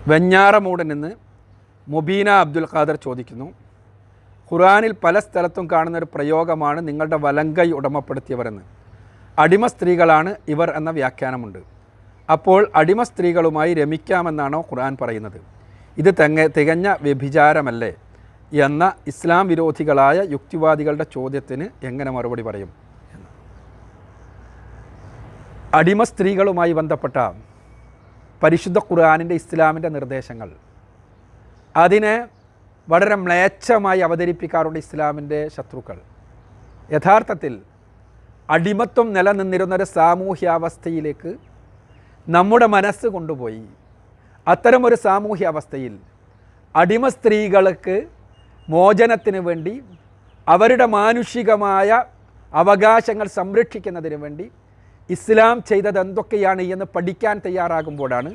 വെഞ്ഞാറമൂടിൽ നിന്ന് മുബീന അബ്ദുൽ ഖാദർ ചോദിക്കുന്നു, ഖുർആനിൽ പല സ്ഥലത്തും കാണുന്നൊരു പ്രയോഗമാണ് നിങ്ങളുടെ വലങ്കൈ ഉടമപ്പെടുത്തിയവരെന്ന്. അടിമ സ്ത്രീകളാണ് ഇവർ എന്ന വ്യാഖ്യാനമുണ്ട്. അപ്പോൾ അടിമ സ്ത്രീകളുമായി രമിക്കാമെന്നാണോ ഖുർആൻ പറയുന്നത്? ഇത് തികഞ്ഞ വ്യഭിചാരമല്ലേ എന്ന ഇസ്ലാം വിരോധികളായ യുക്തിവാദികളുടെ ചോദ്യത്തിന് എങ്ങനെ മറുപടി പറയും? അടിമ സ്ത്രീകളുമായി ബന്ധപ്പെട്ട പരിശുദ്ധ ഖുർആനിൻ്റെ ഇസ്ലാമിൻ്റെ നിർദ്ദേശങ്ങൾ അതിനെ വളരെ മ്ലേച്ഛമായി അവതരിപ്പിക്കാറുണ്ട് ഇസ്ലാമിൻ്റെ ശത്രുക്കൾ. യഥാർത്ഥത്തിൽ അടിമത്വം നിലനിന്നിരുന്നൊരു സാമൂഹ്യാവസ്ഥയിലേക്ക് നമ്മുടെ മനസ്സ് കൊണ്ടുപോയി അത്തരമൊരു സാമൂഹ്യാവസ്ഥയിൽ അടിമ സ്ത്രീകൾക്ക് മോചനത്തിന് വേണ്ടി അവരുടെ മാനുഷികമായ അവകാശങ്ങൾ സംരക്ഷിക്കുന്നതിന് വേണ്ടി ഇസ്ലാം ചെയ്തത് എന്തൊക്കെയാണ് എന്ന് പഠിക്കാൻ തയ്യാറാകുമ്പോഴാണ്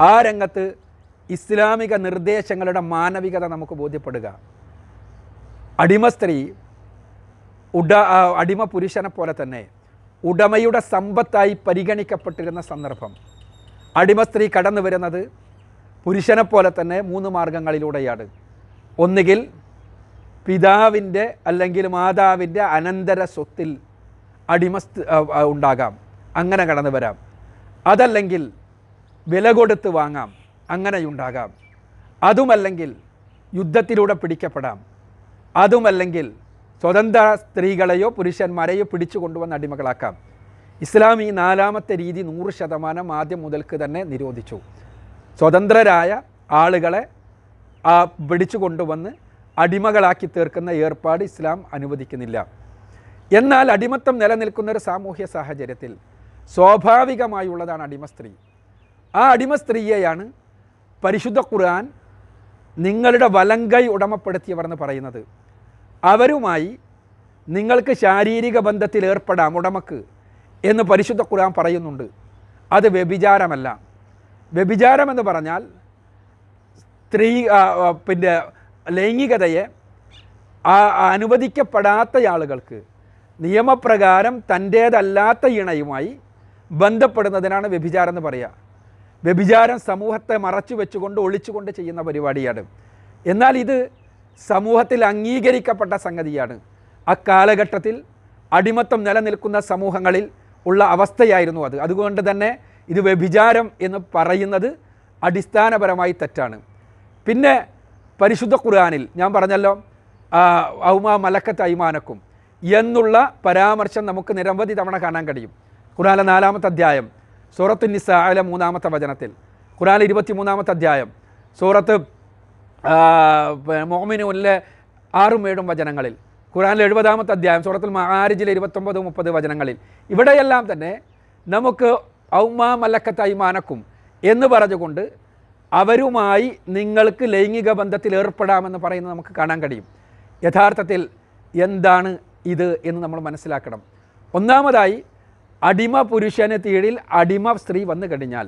ആ രംഗത്ത് ഇസ്ലാമിക നിർദ്ദേശങ്ങളുടെ മാനവികത നമുക്ക് ബോധ്യപ്പെടുക. അടിമ സ്ത്രീ അടിമ പുരുഷനെ പോലെ തന്നെ ഉടമയുടെ സമ്പത്തായി പരിഗണിക്കപ്പെട്ടിരുന്ന സന്ദർഭം. അടിമ സ്ത്രീ കടന്നു വരുന്നത് പുരുഷനെ പോലെ തന്നെ 3 മാർഗങ്ങളിലൂടെയാണ്. ഒന്നുകിൽ പിതാവിൻ്റെ അല്ലെങ്കിൽ മാതാവിൻ്റെ അനന്തര സ്വത്തിൽ അടിമ ഉണ്ടാകാം, അങ്ങനെ കടന്നു വരാം. അതല്ലെങ്കിൽ വില കൊടുത്ത് വാങ്ങാം, അങ്ങനെയുണ്ടാകാം. അതുമല്ലെങ്കിൽ യുദ്ധത്തിലൂടെ പിടിക്കപ്പെടാം. അതുമല്ലെങ്കിൽ സ്വതന്ത്ര സ്ത്രീകളെയോ പുരുഷന്മാരെയോ പിടിച്ചു കൊണ്ടുവന്ന് അടിമകളാക്കാം. ഇസ്ലാം ഈ 4ാമത്തെ രീതി 100% ആദ്യം മുതൽക്ക് തന്നെ നിരോധിച്ചു. സ്വതന്ത്രരായ ആളുകളെ പിടിച്ചു കൊണ്ടുവന്ന് അടിമകളാക്കി തീർക്കുന്ന ഏർപ്പാട് ഇസ്ലാം അനുവദിക്കുന്നില്ല. എന്നാൽ അടിമത്തം നിലനിൽക്കുന്ന ഒരു സാമൂഹ്യ സാഹചര്യത്തിൽ സ്വാഭാവികമായുള്ളതാണ് അടിമ സ്ത്രീ. ആ അടിമ സ്ത്രീയെയാണ് പരിശുദ്ധ ഖുർആൻ നിങ്ങളുടെ വലങ്കൈ ഉടമപ്പെടുത്തിയവർ എന്ന് പറയുന്നത്. അവരുമായി നിങ്ങൾക്ക് ശാരീരിക ബന്ധത്തിൽ ഏർപ്പെടാം ഉടമക്ക് എന്ന് പരിശുദ്ധ ഖുർആൻ പറയുന്നുണ്ട്. അത് വ്യഭിചാരമല്ല. വ്യഭിചാരം എന്ന് പറഞ്ഞാൽ ലൈംഗികതയെ അനുവദിക്കപ്പെടാത്ത ആളുകൾക്ക് നിയമപ്രകാരം തൻ്റേതല്ലാത്ത ഇണയുമായി ബന്ധപ്പെടുന്നതിനാണ് വ്യഭിചാരം എന്ന് പറയുക. വ്യഭിചാരം സമൂഹത്തെ മറച്ചു വെച്ചുകൊണ്ട് ഒളിച്ചുകൊണ്ട് ചെയ്യുന്ന പരിപാടിയാണ്. എന്നാൽ ഇത് സമൂഹത്തിൽ അംഗീകരിക്കപ്പെട്ട സംഗതിയാണ്. അക്കാലഘട്ടത്തിൽ അടിമത്തം നിലനിൽക്കുന്ന സമൂഹങ്ങളിൽ ഉള്ള അവസ്ഥയായിരുന്നു അത്. അതുകൊണ്ട് തന്നെ ഇത് വ്യഭിചാരം എന്ന് പറയുന്നത് അടിസ്ഥാനപരമായി തെറ്റാണ്. പിന്നെ പരിശുദ്ധ ഖുർആനിൽ ഞാൻ പറഞ്ഞല്ലോ, ഔമാ മലക്കത്ത് ഐമാനക്കും എന്നുള്ള പരാമർശം നമുക്ക് നിരവധി തവണ കാണാൻ കഴിയും. ഖുർആനിലെ 4ാമത്തെ അധ്യായം സൂറത്തു നിസായിലെ 3ാമത്തെ വചനത്തിൽ, ഖുർആനിലെ 23ാമത്തെ അധ്യായം സൂറത്ത് മുഅ്മിനൂനിലെ 6-7 വചനങ്ങളിൽ, ഖുർആനിലെ 70ാമത്തെ അധ്യായം സൂറത്തുൽ മആരിജിലെ 29-30 വചനങ്ങളിൽ, ഇവിടെയെല്ലാം തന്നെ നമുക്ക് ഔമാ മലക്കത്ത് ഐമാനക്കും എന്ന് പറഞ്ഞുകൊണ്ട് അവരുമായി നിങ്ങൾക്ക് ലൈംഗിക ബന്ധത്തിൽ ഏർപ്പെടാമെന്ന് പറയുന്നത് നമുക്ക് കാണാൻ കഴിയും. യഥാർത്ഥത്തിൽ എന്താണ് ഇത് എന്ന് നമ്മൾ മനസ്സിലാക്കണം. ഒന്നാമതായി, അടിമ പുരുഷന് കീഴിൽ അടിമ സ്ത്രീ വന്നു കഴിഞ്ഞാൽ,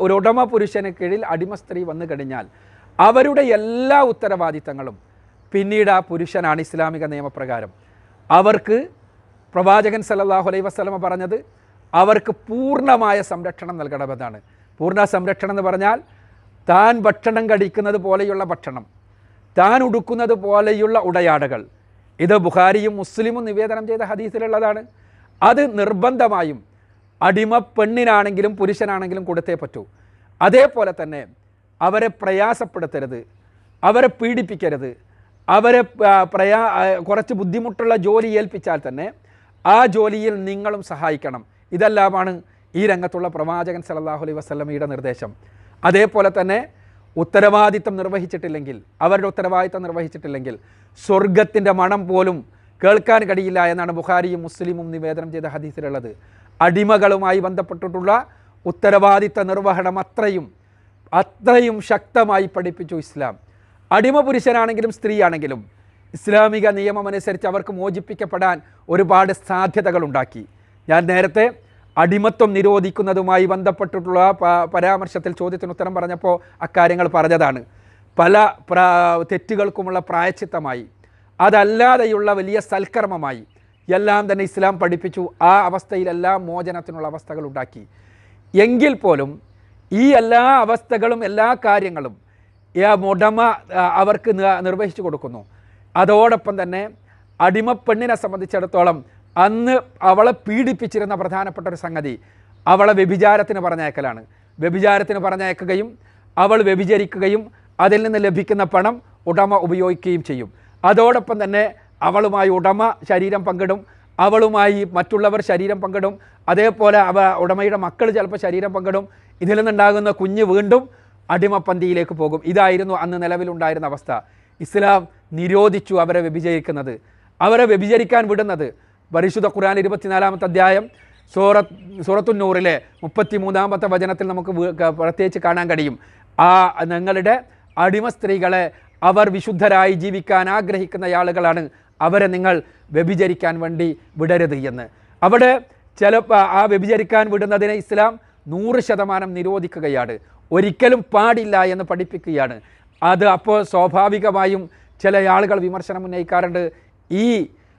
ഒരു ഉടമ പുരുഷന് കീഴിൽ അടിമ സ്ത്രീ വന്നു കഴിഞ്ഞാൽ അവരുടെ എല്ലാ ഉത്തരവാദിത്തങ്ങളും പിന്നീട് ആ പുരുഷനാണ്. ഇസ്ലാമിക നിയമപ്രകാരം അവർക്ക് പ്രവാചകൻ സല്ലല്ലാഹു അലൈഹി വസല്ലമ പറഞ്ഞത് അവർക്ക് പൂർണ്ണമായ സംരക്ഷണം നൽകണമെന്നാണ്. പൂർണ്ണ സംരക്ഷണം എന്ന് പറഞ്ഞാൽ താൻ ഭക്ഷണം കഴിക്കുന്നത് പോലെയുള്ള ഭക്ഷണം, താൻ ഉടുക്കുന്നത് പോലെയുള്ള ഉടയാടകൾ. ഇത് ബുഖാരിയും മുസ്ലിമും നിവേദനം ചെയ്ത ഹദീസിലുള്ളതാണ്. അത് നിർബന്ധമായും അടിമ പെണ്ണിനാണെങ്കിലും പുരുഷനാണെങ്കിലും കൊടുത്തേ പറ്റൂ. അതേപോലെ തന്നെ അവരെ പ്രയാസപ്പെടുത്തരുത്, അവരെ പീഡിപ്പിക്കരുത്. അവരെ കുറച്ച് ബുദ്ധിമുട്ടുള്ള ജോലി ഏൽപ്പിച്ചാൽ തന്നെ ആ ജോലിയിൽ നിങ്ങളും സഹായിക്കണം. ഇതെല്ലാമാണ് ഈ രംഗത്തുള്ള പ്രവാചകൻ സല്ലല്ലാഹു അലൈഹി വസല്ലമയുടെ നിർദ്ദേശം. അതേപോലെ തന്നെ ഉത്തരവാദിത്തം നിർവഹിച്ചിട്ടില്ലെങ്കിൽ, അവരുടെ ഉത്തരവാദിത്തം നിർവഹിച്ചിട്ടില്ലെങ്കിൽ സ്വർഗത്തിൻ്റെ മണം പോലും കേൾക്കാൻ കഴിയില്ല എന്നാണ് ബുഖാരിയും മുസ്ലിമും നിവേദനം ചെയ്ത ഹദീസിലുള്ളത്. അടിമകളുമായി ബന്ധപ്പെട്ടിട്ടുള്ള ഉത്തരവാദിത്ത നിർവഹണം അത്രയും ശക്തമായി പഠിപ്പിച്ചു ഇസ്ലാം. അടിമ പുരുഷനാണെങ്കിലും സ്ത്രീയാണെങ്കിലും ഇസ്ലാമിക നിയമമനുസരിച്ച് അവർക്ക് മോചിപ്പിക്കപ്പെടാൻ ഒരുപാട് സാധ്യതകളുണ്ടാക്കി. ഞാൻ നേരത്തെ അടിമത്വം നിരോധിക്കുന്നതുമായി ബന്ധപ്പെട്ടിട്ടുള്ള പരാമർശത്തിൽ ചോദ്യത്തിന് ഉത്തരം പറഞ്ഞപ്പോൾ അക്കാര്യങ്ങൾ പറഞ്ഞതാണ്. പല തെറ്റുകൾക്കുമുള്ള പ്രായശ്ചിത്തമായി, അതല്ലാതെയുള്ള വലിയ സൽക്കർമ്മമായി എല്ലാം തന്നെ ഇസ്ലാം പഠിപ്പിച്ചു. ആ അവസ്ഥയിലെല്ലാം മോചനത്തിനുള്ള അവസ്ഥകൾ ഉണ്ടാക്കി. എങ്കിൽ പോലും ഈ എല്ലാ അവസ്ഥകളും എല്ലാ കാര്യങ്ങളും ഉടമ അവർക്ക് നിർവഹിച്ചു കൊടുക്കുന്നു. അതോടൊപ്പം തന്നെ അടിമപ്പെണ്ണിനെ സംബന്ധിച്ചിടത്തോളം അന്ന് അവളെ പീഡിപ്പിച്ചിരുന്ന പ്രധാനപ്പെട്ട ഒരു സംഗതി അവളെ വ്യഭിചാരത്തിന് പറഞ്ഞയക്കലാണ്. വ്യഭിചാരത്തിന് പറഞ്ഞയക്കുകയും അവൾ വ്യഭിചരിക്കുകയും അതിൽ നിന്ന് ലഭിക്കുന്ന പണം ഉടമ ഉപയോഗിക്കുകയും ചെയ്യും. അതോടൊപ്പം തന്നെ അവളുമായി ഉടമ ശരീരം പങ്കിടും, അവളുമായി മറ്റുള്ളവർ ശരീരം പങ്കിടും, അതേപോലെ ഉടമയുടെ മക്കൾ ചിലപ്പോൾ ശരീരം പങ്കിടും. ഇതിൽ നിന്നുണ്ടാകുന്ന കുഞ്ഞ് വീണ്ടും അടിമപ്പന്തിയിലേക്ക് പോകും. ഇതായിരുന്നു അന്ന് നിലവിലുണ്ടായിരുന്ന അവസ്ഥ. ഇസ്ലാം നിരോധിച്ചു അവരെ വ്യഭിചരിക്കുന്നത്, അവരെ വ്യഭിചരിക്കാൻ വിടുന്നത്. പരിശുദ്ധ ഖുർആൻ 24-ാമത്തെ അധ്യായം സൂറത്തുന്നൂറിലെ 33-ാമത്തെ വചനത്തിൽ നമുക്ക് പ്രത്യേകിച്ച് കാണാൻ കഴിയും. നിങ്ങളുടെ അടിമ സ്ത്രീകളെ അവർ വിശുദ്ധരായി ജീവിക്കാൻ ആഗ്രഹിക്കുന്ന ആളുകളാണ്, അവരെ നിങ്ങൾ വ്യഭിചരിക്കാൻ വേണ്ടി വിടരുത് എന്ന്. അവിടെ ചിലപ്പോൾ ആ വ്യഭിചരിക്കാൻ വിടുന്നതിനെ ഇസ്ലാം 100% നിരോധിക്കുകയാണ്, ഒരിക്കലും പാടില്ല എന്ന് പഠിപ്പിക്കുകയാണ്. അത് അപ്പോൾ സ്വാഭാവികമായും ചില ആളുകൾ വിമർശനം ഉന്നയിക്കാറുണ്ട്. ഈ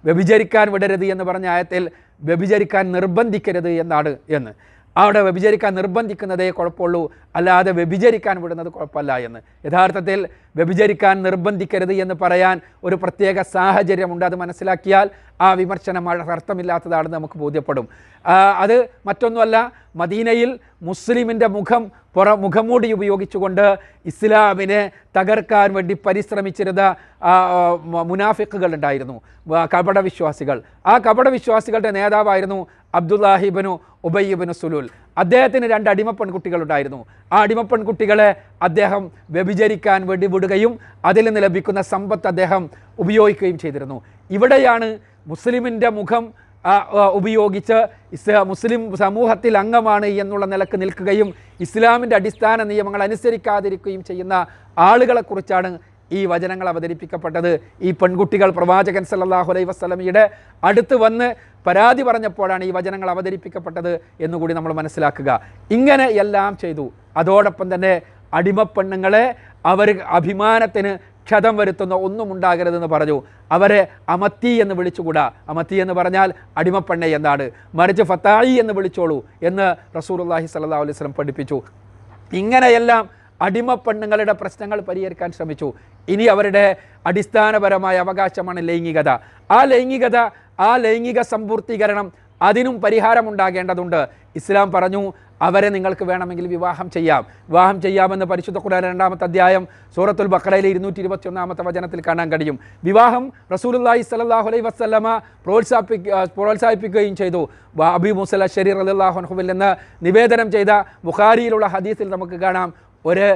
വ്യഭിചരിക്കാൻ വിടരുത് എന്ന് പറഞ്ഞ ആയത്തിൽ വ്യഭിചരിക്കാൻ നിർബന്ധിക്കരുത് എന്നാണ് എന്ന്. അവിടെ വ്യഭിചരിക്കാൻ നിർബന്ധിക്കുന്നതേ കുഴപ്പമുള്ളൂ, അല്ലാതെ വ്യഭിചരിക്കാൻ വിടുന്നത് കുഴപ്പമില്ല എന്ന്. യഥാർത്ഥത്തിൽ വ്യഭിചരിക്കാൻ നിർബന്ധിക്കരുത് എന്ന് പറയാൻ ഒരു പ്രത്യേക സാഹചര്യമുണ്ട്. അത് മനസ്സിലാക്കിയാൽ ആ വിമർശനം അർത്ഥമില്ലാത്തതാണെന്ന് നമുക്ക് ബോധ്യപ്പെടും. അത് മറ്റൊന്നുമല്ല, മദീനയിൽ മുസ്ലിമിൻ്റെ മുഖംമൂടി ഉപയോഗിച്ചുകൊണ്ട് ഇസ്ലാമിനെ തകർക്കാൻ വേണ്ടി പരിശ്രമിച്ചിരുന്ന മുനാഫിക്കുകൾ ഉണ്ടായിരുന്നു, കപടവിശ്വാസികൾ. ആ കപടവിശ്വാസികളുടെ നേതാവായിരുന്നു അബ്ദുല്ലാഹിബിനു ഉബയ്യബിനു സുലൂൽ. അദ്ദേഹത്തിന് 2 അടിമപ്പെൺകുട്ടികളുണ്ടായിരുന്നു. ആ അടിമപ്പെൺകുട്ടികളെ അദ്ദേഹം വ്യഭിചരിക്കാൻ വേണ്ടി വിടുകയും അതിൽ നിന്ന് ലഭിക്കുന്ന സമ്പത്ത് അദ്ദേഹം ഉപയോഗിക്കുകയും ചെയ്തിരുന്നു. ഇവിടെയാണ് മുസ്ലിമിൻ്റെ മുഖം ഉപയോഗിച്ച് മുസ്ലിം സമൂഹത്തിൽ അംഗമാണ് എന്നുള്ള നിലക്ക് നിൽക്കുകയും ഇസ്ലാമിൻ്റെ അടിസ്ഥാന നിയമങ്ങൾ അനുസരിക്കാതിരിക്കുകയും ചെയ്യുന്ന ആളുകളെക്കുറിച്ചാണ് ഈ വചനങ്ങൾ അവതരിപ്പിക്കപ്പെട്ടത്. ഈ പെൺകുട്ടികൾ പ്രവാചകൻ സല്ലല്ലാഹു അലൈഹി വസല്ലമയുടെ അടുത്ത് വന്ന് പരാതി പറഞ്ഞപ്പോഴാണ് ഈ വചനങ്ങൾ അവതരിപ്പിക്കപ്പെട്ടത് എന്നുകൂടി നമ്മൾ മനസ്സിലാക്കുക. ഇങ്ങനെ എല്ലാം ചെയ്തു. അതോടൊപ്പം തന്നെ അടിമപ്പെണ്ണുങ്ങളെ അവർ അഭിമാനത്തിന് ക്ഷതം വരുത്തുന്ന ഒന്നും ഉണ്ടാകരുതെന്ന് പറഞ്ഞു. അവരെ അമത്തി എന്ന് വിളിച്ചുകൂടാ. അമത്തി എന്ന് പറഞ്ഞാൽ അടിമപ്പെണ്ണെ എന്നാണ്, മറിച്ച് ഫത്തായി എന്ന് വിളിച്ചോളൂ എന്ന് റസൂലുള്ളാഹി സ്വല്ലല്ലാഹു അലൈഹി വസല്ലം പഠിപ്പിച്ചു. ഇങ്ങനെയെല്ലാം അടിമപ്പെണ്ണുങ്ങളുടെ പ്രശ്നങ്ങൾ പരിഹരിക്കാൻ ശ്രമിച്ചു. ഇനി അവരുടെ അടിസ്ഥാനപരമായ അവകാശമാണ് ലൈംഗികത. ആ ലൈംഗിക സമ്പൂർത്തീകരണം, അതിനും പരിഹാരമുണ്ടാകേണ്ടതുണ്ട്. ഇസ്ലാം പറഞ്ഞു, അവരെ നിങ്ങൾക്ക് വേണമെങ്കിൽ വിവാഹം ചെയ്യാമെന്ന് പരിശുദ്ധ ഖുർആൻ 2-ാമത്തെ അധ്യായം സൂറത്തുൽ ബഖറയിലെ 221-ാമത്തെ വചനത്തിൽ കാണാൻ കഴിയും. വിവാഹം റസൂലുള്ളാഹി സ്വല്ലല്ലാഹു അലൈഹി വസല്ലമ പ്രോത്സാഹിപ്പിക്കുകയും ചെയ്തു. അബൂ മൂസ അശ്ശരി റളിയല്ലാഹു അൻഹുവിൽ നിന്ന് നിവേദനം ചെയ്ത ബുഖാരിയിലുള്ള ഹദീസിൽ നമുക്ക് കാണാം, ഒരു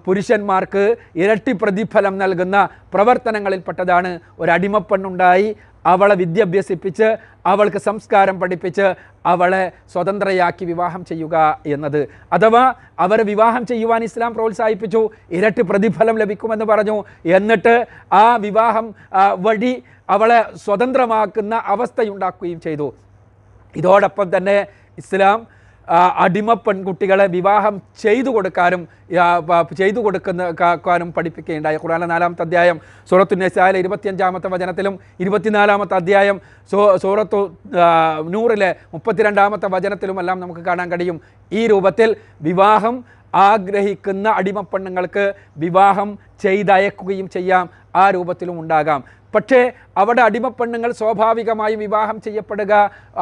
പുരുഷന്മാർക്ക് ഇരട്ടി പ്രതിഫലം നൽകുന്ന പ്രവർത്തനങ്ങളിൽപ്പെട്ടതാണ് ഒരു അടിമപ്പെണ്ണുണ്ടായി അവളെ വിദ്യ അഭ്യസിപ്പിച്ച് അവൾക്ക് സംസ്കാരം പഠിപ്പിച്ച് അവളെ സ്വതന്ത്രയാക്കി വിവാഹം ചെയ്യുക എന്നത്. അഥവാ അവരെ വിവാഹം ചെയ്യുവാൻ ഇസ്ലാം പ്രോത്സാഹിപ്പിച്ചു, ഇരട്ടി പ്രതിഫലം ലഭിക്കുമെന്ന് പറഞ്ഞു. എന്നിട്ട് ആ വിവാഹം വഴി അവളെ സ്വതന്ത്രമാക്കുന്ന അവസ്ഥയുണ്ടാക്കുകയും ചെയ്തു. ഇതോടൊപ്പം തന്നെ ഇസ്ലാം അടിമ പെൺകുട്ടികളെ വിവാഹം ചെയ്തു കൊടുക്കാനും പഠിപ്പിക്കുകയുണ്ടായി. ഖുർആനിലെ 4-ാമത്തെ അധ്യായം സൂറത്തു നിസായിലെ 25-ാമത്തെ വചനത്തിലും 24-ാമത്തെ അധ്യായം സൂറത്തു നൂറിലെ 32-ാമത്തെ വചനത്തിലുമെല്ലാം നമുക്ക് കാണാൻ കഴിയും. ഈ രൂപത്തിൽ വിവാഹം ആഗ്രഹിക്കുന്ന അടിമപ്പെണ്ണുങ്ങൾക്ക് വിവാഹം ചെയ്തയക്കുകയും ചെയ്യാം, ആ രൂപത്തിലും ഉണ്ടാകാം. പക്ഷേ അവിടെ അടിമപ്പെണ്ണുങ്ങൾ സ്വാഭാവികമായും വിവാഹം ചെയ്യപ്പെടുക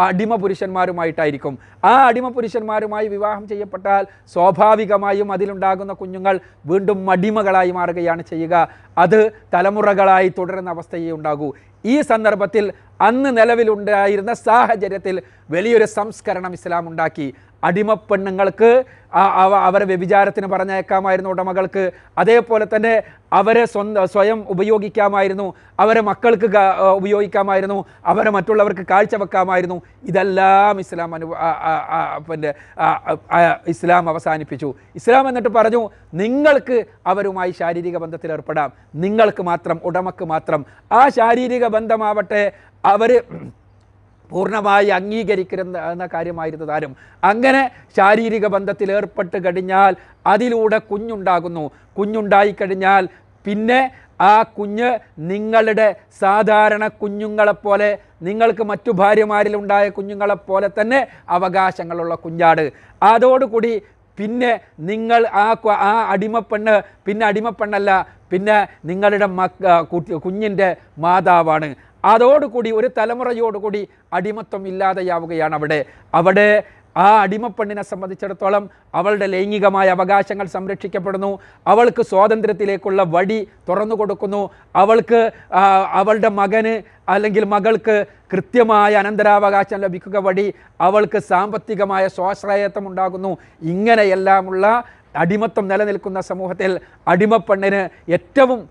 അടിമ പുരുഷന്മാരുമായിട്ടായിരിക്കും. ആ അടിമ പുരുഷന്മാരുമായി വിവാഹം ചെയ്യപ്പെട്ടാൽ സ്വാഭാവികമായും അതിലുണ്ടാകുന്ന കുഞ്ഞുങ്ങൾ വീണ്ടും അടിമകളായി മാറുകയാണ് ചെയ്യുക. അത് തലമുറകളായി തുടരുന്ന അവസ്ഥയേ ഉണ്ടാകൂ. ഈ സന്ദർഭത്തിൽ അന്ന് നിലവിലുണ്ടായിരുന്ന സാഹചര്യത്തിൽ വലിയൊരു സംസ്കരണം ഇസ്ലാം ഉണ്ടാക്കി. അടിമപ്പെണ്ണുങ്ങൾക്ക് അവരെ വ്യഭിചാരത്തിന് പറഞ്ഞയക്കാമായിരുന്നു ഉടമകൾക്ക്. അതേപോലെ തന്നെ അവരെ സ്വയം ഉപയോഗിക്കാമായിരുന്നു, അവരെ മക്കൾക്ക് ഉപയോഗിക്കാമായിരുന്നു, അവരെ മറ്റുള്ളവർക്ക് കാഴ്ചവെക്കാമായിരുന്നു. ഇതെല്ലാം ഇസ്ലാം അവസാനിപ്പിച്ചു. ഇസ്ലാം എന്നിട്ട് പറഞ്ഞു, നിങ്ങൾക്ക് അവരുമായി ശാരീരിക ബന്ധത്തിൽ ഏർപ്പെടാം, നിങ്ങൾക്ക് മാത്രം, ഉടമക്ക് മാത്രം. ആ ശാരീരിക ബന്ധമാവട്ടെ അവർ പൂർണ്ണമായി അംഗീകരിക്കുന്ന കാര്യമായിരുന്നു താനും. അങ്ങനെ ശാരീരിക ബന്ധത്തിൽ ഏർപ്പെട്ട് കഴിഞ്ഞാൽ അതിലൂടെ കുഞ്ഞുണ്ടാകുന്നു. കുഞ്ഞുണ്ടായിക്കഴിഞ്ഞാൽ പിന്നെ ആ കുഞ്ഞ് നിങ്ങളുടെ സാധാരണ കുഞ്ഞുങ്ങളെപ്പോലെ, നിങ്ങൾക്ക് മറ്റു ഭാര്യമാരിലുണ്ടായ കുഞ്ഞുങ്ങളെപ്പോലെ തന്നെ അവകാശങ്ങളുള്ള കുഞ്ഞാട്. അതോടുകൂടി പിന്നെ നിങ്ങൾ ആ അടിമപ്പെണ്ണ് പിന്നെ അടിമപ്പെണ്ണല്ല, പിന്നെ നിങ്ങളുടെ കുഞ്ഞിൻ്റെ മാതാവാണ്. അതോടുകൂടി ഒരു തലമുറയോടുകൂടി അടിമത്വം ഇല്ലാതെയാവുകയാണ് അവിടെ ആ അടിമപ്പെണ്ണിനെ സംബന്ധിച്ചിടത്തോളം അവളുടെ ലൈംഗികമായ അവകാശങ്ങൾ സംരക്ഷിക്കപ്പെടുന്നു. അവൾക്ക് സ്വാതന്ത്ര്യത്തിലേക്കുള്ള വഴി തുറന്നു കൊടുക്കുന്നു. അവളുടെ മകന് അല്ലെങ്കിൽ മകൾക്ക് കൃത്യമായ അനന്തരാവകാശം ലഭിക്കുക വഴി അവൾക്ക് സാമ്പത്തികമായ സ്വാശ്രയത്വം ഉണ്ടാകുന്നു. ഇങ്ങനെയെല്ലാമുള്ള അടിമത്വം നിലനിൽക്കുന്ന സമൂഹത്തിൽ അടിമപ്പെണ്ണിന് ഏറ്റവും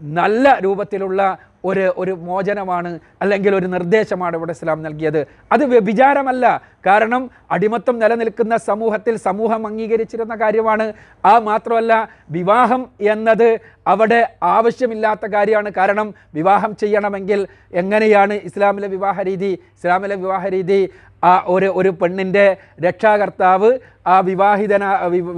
നല്ല രൂപത്തിലുള്ള ഒരു മോചനമാണ് അല്ലെങ്കിൽ ഒരു നിർദ്ദേശമാണ് ഇവിടെ ഇസ്ലാം നൽകിയത്. അത് വ്യഭിചാരമല്ല. കാരണം അടിമത്വം നിലനിൽക്കുന്ന സമൂഹത്തിൽ സമൂഹം അംഗീകരിച്ചിരുന്ന കാര്യമാണ്. മാത്രമല്ല വിവാഹം എന്നത് അവിടെ ആവശ്യമില്ലാത്ത കാര്യമാണ്. കാരണം വിവാഹം ചെയ്യണമെങ്കിൽ എങ്ങനെയാണ് ഇസ്ലാമിലെ വിവാഹ രീതി ഒരു പെണ്ണിൻ്റെ രക്ഷാകർത്താവ് ആ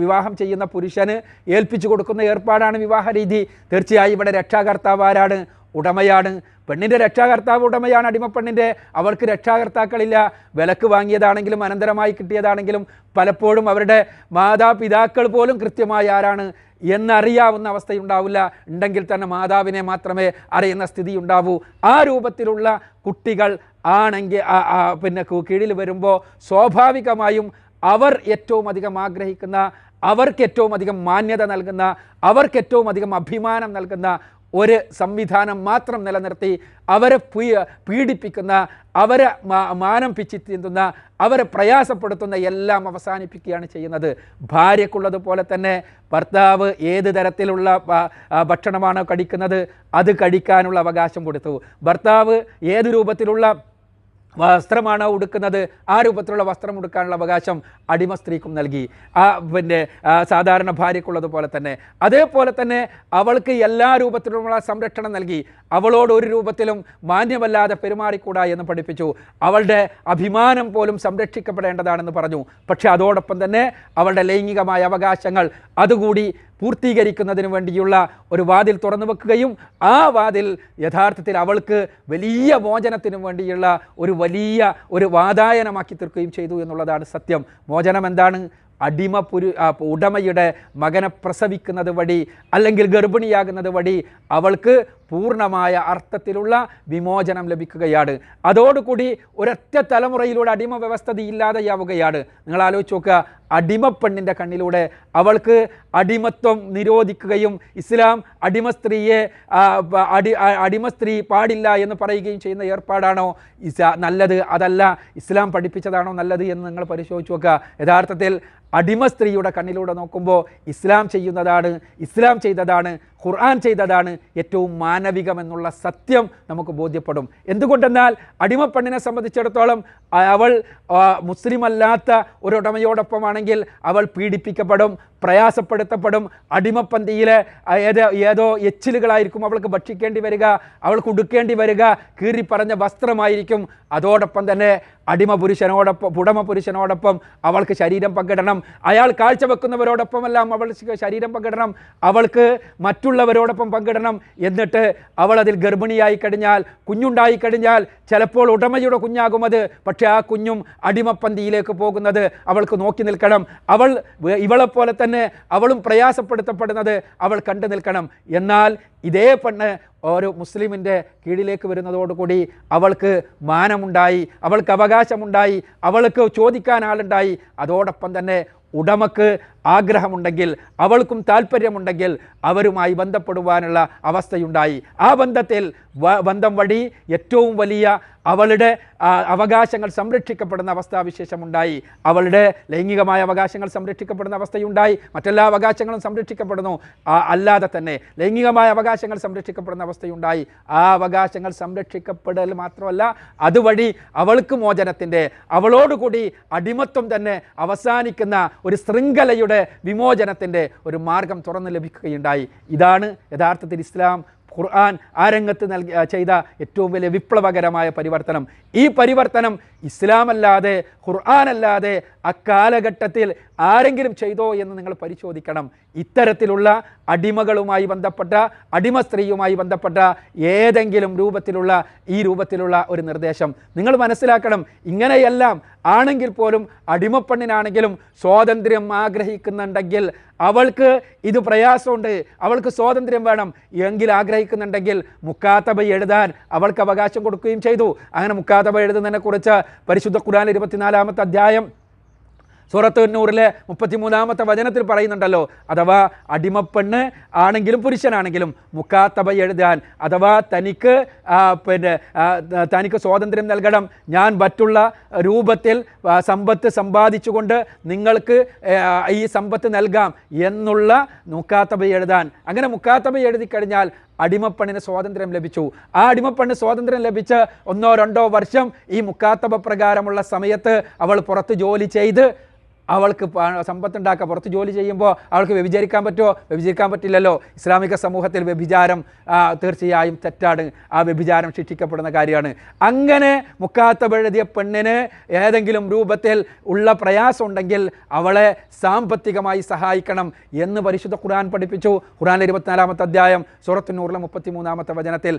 വിവാഹം ചെയ്യുന്ന പുരുഷന് ഏൽപ്പിച്ചു കൊടുക്കുന്ന ഏർപ്പാടാണ് വിവാഹ രീതി. തീർച്ചയായും ഇവിടെ രക്ഷാകർത്താവ് ആരാണ്? ഉടമയാണ്. പെണ്ണിൻ്റെ രക്ഷാകർത്താവ് ഉടമയാണ്. അടിമപ്പെണ്ണിൻ്റെ അവൾക്ക് രക്ഷാകർത്താക്കളില്ല. വിലക്ക് വാങ്ങിയതാണെങ്കിലും അനന്തരമായി കിട്ടിയതാണെങ്കിലും പലപ്പോഴും അവരുടെ മാതാപിതാക്കൾ പോലും കൃത്യമായി ആരാണ് എന്നറിയാവുന്ന അവസ്ഥയുണ്ടാവില്ല. ഉണ്ടെങ്കിൽ തന്നെ മാതാവിനെ മാത്രമേ അറിയുന്ന സ്ഥിതി ഉണ്ടാവൂ. ആ രൂപത്തിലുള്ള കുട്ടികൾ ആണെങ്കിൽ പിന്നെ കീഴിൽ വരുമ്പോൾ സ്വാഭാവികമായും അവർ ഏറ്റവും അധികം ആഗ്രഹിക്കുന്ന, അവർക്ക് ഏറ്റവും അധികം മാന്യത നൽകുന്ന, അവർക്ക് ഏറ്റവും അധികം അഭിമാനം നൽകുന്ന ഒരു സംവിധാനം മാത്രം നിലനിർത്തി അവരെ പീഡിപ്പിക്കുന്ന, അവരെ മാനം പിച്ചിത്തിന്തുന്ന, അവരെ പ്രയാസപ്പെടുത്തുന്ന എല്ലാം അവസാനിപ്പിക്കുകയാണ് ചെയ്യുന്നത്. ഭാര്യക്കുള്ളതുപോലെ തന്നെ ഭർത്താവ് ഏത് തരത്തിലുള്ള ഭക്ഷണമാണോ കഴിക്കുന്നത് അത് കഴിക്കാനുള്ള അവകാശം കൊടുത്തു. ഭർത്താവ് ഏത് രൂപത്തിലുള്ള വസ്ത്രമാണോ ഉടുക്കുന്നത് ആ രൂപത്തിലുള്ള വസ്ത്രം ഉടുക്കാനുള്ള അവകാശം അടിമ സ്ത്രീക്കും നൽകി. പിന്നെ സാധാരണ ഭാര്യക്കുള്ളതുപോലെ തന്നെ. അതേപോലെ തന്നെ അവൾക്ക് എല്ലാ രൂപത്തിലുമുള്ള സംരക്ഷണം നൽകി. അവളോട് ഒരു രൂപത്തിലും മാന്യമല്ലാതെ പെരുമാറിക്കൂടാ എന്ന് പഠിപ്പിച്ചു. അവളുടെ അഭിമാനം പോലും സംരക്ഷിക്കപ്പെടേണ്ടതാണെന്ന് പറഞ്ഞു. പക്ഷെ അതോടൊപ്പം തന്നെ അവളുടെ ലൈംഗികമായ അവകാശങ്ങൾ അതുകൂടി പൂർത്തീകരിക്കുന്നതിന് വേണ്ടിയുള്ള ഒരു വാതിൽ തുറന്നു വെക്കുകയും ആ വാതിൽ യഥാർത്ഥത്തിൽ അവൾക്ക് വലിയ മോചനത്തിനു വേണ്ടിയുള്ള ഒരു വാതായനമാക്കി തീർക്കുകയും ചെയ്തു എന്നുള്ളതാണ് സത്യം. മോചനം എന്താണ്? ഉടമയുടെ മകനെ പ്രസവിക്കുന്നത് വഴി അല്ലെങ്കിൽ ഗർഭിണിയാകുന്നത് വഴി അവൾക്ക് പൂർണ്ണമായ അർത്ഥത്തിലുള്ള വിമോചനം ലഭിക്കുകയാണ്. അതോടുകൂടി ഒരൊറ്റ തലമുറയിലൂടെ അടിമ വ്യവസ്ഥ ഇല്ലാതെയാവുകയാണ്. നിങ്ങൾ ആലോചിച്ച് നോക്കുക, അടിമപ്പെണ്ണിൻ്റെ കണ്ണിലൂടെ അവൾക്ക് അടിമത്വം നിരോധിക്കുകയും ഇസ്ലാം അടിമസ്ത്രീ പാടില്ല എന്ന് പറയുകയും ചെയ്യുന്ന ഏർപ്പാടാണോ നല്ലത്? അതല്ല. ഇസ്ലാം പഠിപ്പിച്ചതാണോ നല്ലത് എന്ന് നിങ്ങൾ പരിശോധിച്ച് നോക്കുക. യഥാർത്ഥത്തിൽ അടിമ സ്ത്രീയുടെ കണ്ണിലൂടെ നോക്കുമ്പോൾ ഇസ്ലാം ചെയ്തതാണ്, ഖുർആൻ ചെയ്തതാണ് ഏറ്റവും മാനവികമെന്നുള്ള സത്യം നമുക്ക് ബോധ്യപ്പെടും. എന്തുകൊണ്ടെന്നാൽ അടിമപ്പെണ്ണിനെ സംബന്ധിച്ചിടത്തോളം അവൾ മുസ്ലിം അല്ലാത്ത ഒരു ഉടമയോടൊപ്പമാണെങ്കിൽ അവൾ പീഡിപ്പിക്കപ്പെടും, പ്രയാസപ്പെടുത്തപ്പെടും. അടിമപ്പന്തിയിലെ ഏതോ എച്ചിലുകളായിരിക്കും അവൾക്ക് ഭക്ഷിക്കേണ്ടി വരിക, അവൾക്ക് ഉടുക്കേണ്ടി വരിക, കീറിപ്പറഞ്ഞ വസ്ത്രമായിരിക്കും. അതോടൊപ്പം തന്നെ ഉടമ പുരുഷനോടൊപ്പം അവൾക്ക് ശരീരം പങ്കിടണം. അയാൾ കാഴ്ചവെക്കുന്നവരോടൊപ്പമെല്ലാം അവൾ ശരീരം പങ്കിടണം. അവൾക്ക് മറ്റുള്ളവരോടൊപ്പം പങ്കിടണം. എന്നിട്ട് അവൾ അതിൽ ഗർഭിണിയായി കഴിഞ്ഞാൽ, കുഞ്ഞുണ്ടായി കഴിഞ്ഞാൽ ചിലപ്പോൾ ഉടമയുടെ കുഞ്ഞാകുമത്. പക്ഷേ ആ കുഞ്ഞും അടിമപ്പന്തിയിലേക്ക് പോകുന്നത് അവൾക്ക് നോക്കി നിൽക്കണം. ഇവളെപ്പോലെ തന്നെ അവളും പ്രയാസപ്പെടുത്തപ്പെടുന്നത് അവൾ കണ്ടു നിൽക്കണം. എന്നാൽ ഇതേ പെണ്ണ് ഒരു മുസ്ലിമിൻ്റെ കീഴിലേക്ക് വരുന്നതോടുകൂടി അവൾക്ക് മാനമുണ്ടായി, അവൾക്ക് അവകാശമുണ്ടായി, അവൾക്ക് ചോദിക്കാൻ ആളുണ്ടായി. അതോടൊപ്പം തന്നെ ഉടമക്ക് ആഗ്രഹമുണ്ടെങ്കിൽ, അവൾക്കും താല്പര്യമുണ്ടെങ്കിൽ അവരുമായി ബന്ധപ്പെടുവാനുള്ള അവസ്ഥയുണ്ടായി. ആ ബന്ധം വഴി ഏറ്റവും വലിയ അവളുടെ അവകാശങ്ങൾ സംരക്ഷിക്കപ്പെടുന്ന അവസ്ഥാവിശേഷമുണ്ടായി. അവളുടെ ലൈംഗികമായ അവകാശങ്ങൾ സംരക്ഷിക്കപ്പെടുന്ന അവസ്ഥയുണ്ടായി. മറ്റെല്ലാ അവകാശങ്ങളും സംരക്ഷിക്കപ്പെടുന്നു. അല്ലാതെ തന്നെ ലൈംഗികമായ അവകാശങ്ങൾ സംരക്ഷിക്കപ്പെടുന്ന അവസ്ഥയുണ്ടായി. ആ അവകാശങ്ങൾ സംരക്ഷിക്കപ്പെടൽ മാത്രമല്ല, അതുവഴി അവൾക്ക് മോചനത്തിൻ്റെ, അവളോടുകൂടി അടിമത്വം തന്നെ അവസാനിക്കുന്ന ഒരു ശൃംഖലയുടെ വിമോചനത്തിൻ്റെ ഒരു മാർഗം തുറന്നു ലഭിക്കുകയുണ്ടായി. ഇതാണ് യഥാർത്ഥത്തിൽ ഇസ്ലാം, ഖുർആൻ ആ രംഗത്ത് ചെയ്ത ഏറ്റവും വലിയ വിപ്ലവകരമായ പരിവർത്തനം. ഈ പരിവർത്തനം ഇസ്ലാമല്ലാതെ, ഖുർആനല്ലാതെ അക്കാലഘട്ടത്തിൽ ആരെങ്കിലും ചെയ്തോ എന്ന് നിങ്ങൾ പരിശോധിക്കണം. ഇത്തരത്തിലുള്ള അടിമകളുമായി ബന്ധപ്പെട്ട അടിമ സ്ത്രീയുമായി ബന്ധപ്പെട്ട ഏതെങ്കിലും രൂപത്തിലുള്ള ഒരു നിർദ്ദേശം നിങ്ങൾ മനസ്സിലാക്കണം. ഇങ്ങനെയെല്ലാം ആണെങ്കിൽ പോലും അടിമപ്പെണ്ണിനാണെങ്കിലും സ്വാതന്ത്ര്യം ആഗ്രഹിക്കുന്നുണ്ടെങ്കിൽ, അവൾക്ക് ഇത് പ്രയാസമുണ്ട്, അവൾക്ക് സ്വാതന്ത്ര്യം വേണം എങ്കിൽ ആഗ്രഹിക്കുന്നുണ്ടെങ്കിൽ മുക്കാത്തബ എഴുതാൻ അവൾക്ക് അവകാശം കൊടുക്കുകയും ചെയ്തു. അങ്ങനെ മുക്കാത്തബ എഴുതുന്നതിനെ കുറിച്ച് പരിശുദ്ധ ഖുർആൻ 24-ാമത്തെ അധ്യായം സൂറത്ത് നൂറിലെ 33-ാമത്തെ വചനത്തിൽ പറയുന്നുണ്ടല്ലോ, അഥവാ അടിമപ്പെണ്ണ് ആണെങ്കിലും പുരുഷനാണെങ്കിലും മുക്കാത്തബ എഴുതാൻ, അഥവാ തനിക്ക് സ്വാതന്ത്ര്യം നൽകണം, ഞാൻ മറ്റുള്ള രൂപത്തിൽ സമ്പത്ത് സമ്പാദിച്ചുകൊണ്ട് നിങ്ങൾക്ക് ഈ സമ്പത്ത് നൽകാം എന്നുള്ള മുക്കാത്തബ എഴുതാൻ. അങ്ങനെ മുക്കാത്തബ എഴുതി കഴിഞ്ഞാൽ അടിമപ്പെണ്ണിന് സ്വാതന്ത്ര്യം ലഭിച്ചു. ആ അടിമപ്പെണ്ണ് സ്വാതന്ത്ര്യം ലഭിച്ച് 1-2 വർഷം ഈ മുക്കാത്തബ പ്രകാരമുള്ള സമയത്ത് അവൾ പുറത്ത് ജോലി ചെയ്ത് അവൾക്ക് സമ്പത്തുണ്ടാക്കുക. പുറത്ത് ജോലി ചെയ്യുമ്പോൾ അവൾക്ക് വ്യഭിചരിക്കാൻ പറ്റുമോ? വ്യഭിചരിക്കാൻ പറ്റില്ലല്ലോ. ഇസ്ലാമിക സമൂഹത്തിൽ വ്യഭിചാരം തീർച്ചയായും തെറ്റാണ്. ആ വ്യഭിചാരം ശിക്ഷിക്കപ്പെടുന്ന കാര്യമാണ്. അങ്ങനെ മുക്കാത്തബ എഴുതിയ പെണ്ണിന് ഏതെങ്കിലും രൂപത്തിൽ ഉള്ള പ്രയാസം ഉണ്ടെങ്കിൽ അവളെ സാമ്പത്തികമായി സഹായിക്കണം എന്ന് പരിശുദ്ധ ഖുർആൻ പഠിപ്പിച്ചു. ഖുർആനിലെ 24-ാമത്തെ അധ്യായം സൂറത്ത് നൂറിലെ 33-ാമത്തെ വചനത്തിൽ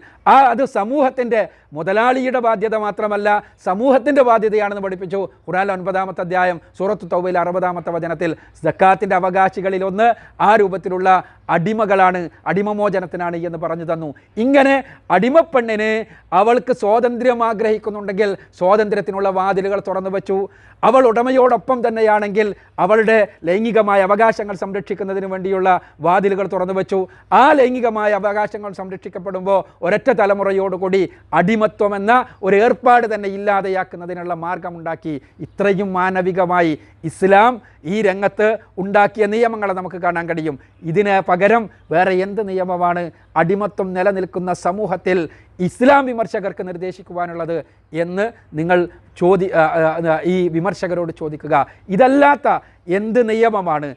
അത് സമൂഹത്തിൻ്റെ മുതലാളിയുടെ ബാധ്യത മാത്രമല്ല, സമൂഹത്തിൻ്റെ ബാധ്യതയാണെന്ന് പഠിപ്പിച്ചു. ഖുർആനിലെ 9-ാമത്തെ അധ്യായം സൂറത്ത് തൗബയിൽ 60-ാമത്തെ വചനത്തിൽ സക്കാത്തിൻ്റെ അവകാശികളിലൊന്ന് ആ രൂപത്തിലുള്ള അടിമകളാണ്, അടിമമോചനത്തിനാണ് എന്ന് പറഞ്ഞു തന്നു. ഇങ്ങനെ അടിമപ്പെണ്ണിന് അവൾക്ക് സ്വാതന്ത്ര്യം ആഗ്രഹിക്കുന്നുണ്ടെങ്കിൽ സ്വാതന്ത്ര്യത്തിനുള്ള വാതിലുകൾ തുറന്നു വെച്ചു. അവൾ ഉടമയോടൊപ്പം തന്നെയാണെങ്കിൽ അവളുടെ ലൈംഗികമായ അവകാശങ്ങൾ സംരക്ഷിക്കുന്നതിന് വേണ്ടിയുള്ള വാതിലുകൾ തുറന്നു വെച്ചു. ആ ലൈംഗികമായ അവകാശങ്ങൾ സംരക്ഷിക്കപ്പെടുമ്പോൾ ഒരൊറ്റ തലമുറയോടുകൂടി അടിമത്വം എന്ന ഒരു ഏർപ്പാട് തന്നെ ഇല്ലാതെയാക്കുന്നതിനുള്ള മാർഗമുണ്ടാക്കി. ഇത്രയും മാനവികമായി ഇസ്ലാം ഈ രംഗത്ത് ഉണ്ടാക്കിയ നിയമങ്ങളെ നമുക്ക് കാണാൻ കഴിയും. ഇതിന് പകരം വേറെ എന്ത് നിയമമാണ് അടിമത്വം നിലനിൽക്കുന്ന സമൂഹത്തിൽ ഇസ്ലാം വിമർശകർക്ക് നിർദ്ദേശിക്കുവാനുള്ളത് എന്ന് നിങ്ങൾ ഈ വിമർശകരോട് ചോദിക്കുക. ഇതല്ലാത്ത എന്ത് നിയമമാണ്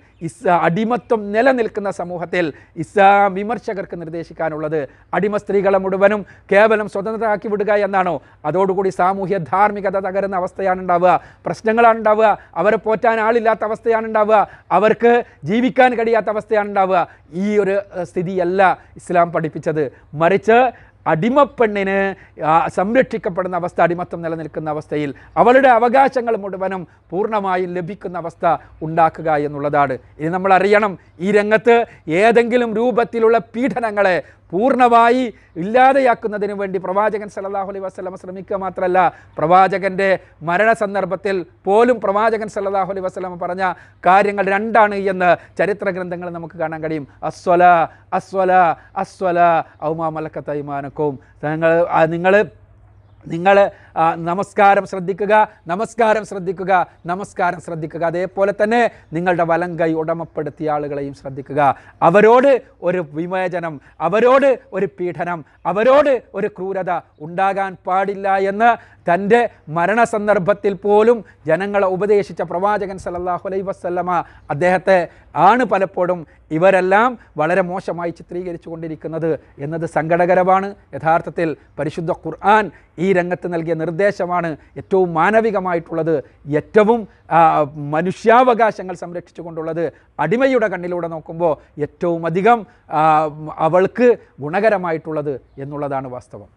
അടിമത്വം നിലനിൽക്കുന്ന സമൂഹത്തിൽ ഇസ്ലാം വിമർശകർക്ക് നിർദ്ദേശിക്കാനുള്ളത്? അടിമ സ്ത്രീകളെ മുഴുവനും കേവലം സ്വതന്ത്രരാക്കി വിടുക എന്നാണോ? അതോടുകൂടി സാമൂഹ്യ ധാർമ്മികത തകരുന്ന അവസ്ഥയാണ് ഉണ്ടാവുക, പ്രശ്നങ്ങളാണ് ഉണ്ടാവുക, അവരെ പോറ്റാൻ ആളില്ലാത്ത അവസ്ഥയാണ് ഉണ്ടാവുക, അവർക്ക് ജീവിക്കാൻ കഴിയാത്ത അവസ്ഥയാണ് ഉണ്ടാവുക. ഈ ഒരു സ്ഥിതിയല്ല ഇസ്ലാം പഠിപ്പിച്ചത്. മറിച്ച് അടിമപ്പെണ്ണിന് സംരക്ഷിക്കപ്പെടുന്ന അവസ്ഥ, അടിമത്തം നിലനിൽക്കുന്ന അവസ്ഥയിൽ അവളുടെ അവകാശങ്ങൾ മുഴുവനും പൂർണ്ണമായും ലഭിക്കുന്ന അവസ്ഥ ഉണ്ടാക്കുക എന്നുള്ളതാണ്. ഇനി നമ്മൾ അറിയണം, ഈ രംഗത്ത് ഏതെങ്കിലും രൂപത്തിലുള്ള പീഡനങ്ങളെ പൂർണ്ണമായി ഇല്ലാതെയാക്കുന്നതിന് വേണ്ടി പ്രവാചകൻ സല്ലല്ലാഹു അലൈഹി വസല്ലം ശ്രമിക്കുക മാത്രമല്ല, പ്രവാചകൻ്റെ മരണസന്ദർഭത്തിൽ പോലും പ്രവാചകൻ സല്ലല്ലാഹു അലൈഹി വസല്ലം പറഞ്ഞ കാര്യങ്ങൾ 2 എന്ന് ചരിത്ര ഗ്രന്ഥങ്ങൾ നമുക്ക് കാണാൻ കഴിയും. അസ്വലാ അസ്വലാ അസ്വലാ ഔമാ മലക്കത്ത് അയ്മാനക്കും. നിങ്ങൾ നമസ്കാരം ശ്രദ്ധിക്കുക, നമസ്കാരം ശ്രദ്ധിക്കുക, നമസ്കാരം ശ്രദ്ധിക്കുക. അതേപോലെ തന്നെ നിങ്ങളുടെ വലം കൈ ഉടമപ്പെടുത്തിയ ആളുകളെയും ശ്രദ്ധിക്കുക. അവരോട് ഒരു വിമോചനം, അവരോട് ഒരു പീഡനം, അവരോട് ഒരു ക്രൂരത ഉണ്ടാകാൻ പാടില്ല എന്ന് തൻ്റെ മരണസന്ദർഭത്തിൽ പോലും ജനങ്ങളെ ഉപദേശിച്ച പ്രവാചകൻ സല്ലല്ലാഹു അലൈഹി വസല്ലമ അദ്ദേഹത്തെ ആണ് പലപ്പോഴും ഇവരെല്ലാം വളരെ മോശമായി ചിത്രീകരിച്ചു കൊണ്ടിരിക്കുന്നത് എന്നത് സങ്കടകരമാണ്. യഥാർത്ഥത്തിൽ പരിശുദ്ധ ഖുർആൻ ഈ രംഗത്ത് നൽകിയ നിർദ്ദേശമാണ് ഏറ്റവും മാനവികമായിട്ടുള്ളത്, ഏറ്റവും മനുഷ്യാവകാശങ്ങൾ സംരക്ഷിച്ചുകൊണ്ടുള്ളത്. അടിമയുടെ കണ്ണിലൂടെ നോക്കുമ്പോൾ ഏറ്റവും അധികം അവൾക്ക് ഗുണകരമായിട്ടുള്ളത് എന്നുള്ളതാണ് വാസ്തവം.